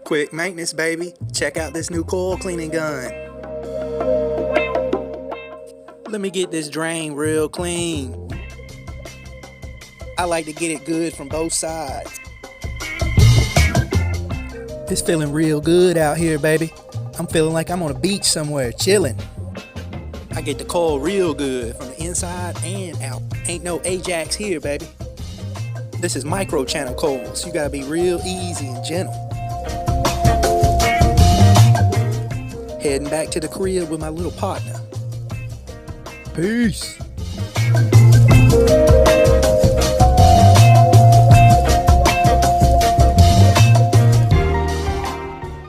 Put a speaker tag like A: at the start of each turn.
A: Quick maintenance, baby. Check out this new coil cleaning gun. Let me get this drain real clean. I like to get it good from both sides. It's feeling real good out here, baby. I'm feeling like I'm on a beach somewhere, chilling. I get the coil real good from the inside and out. Ain't no Ajax here, baby. This is micro channel coil, so you gotta be real easy and gentle. Heading back to the crib with my little partner. Peace.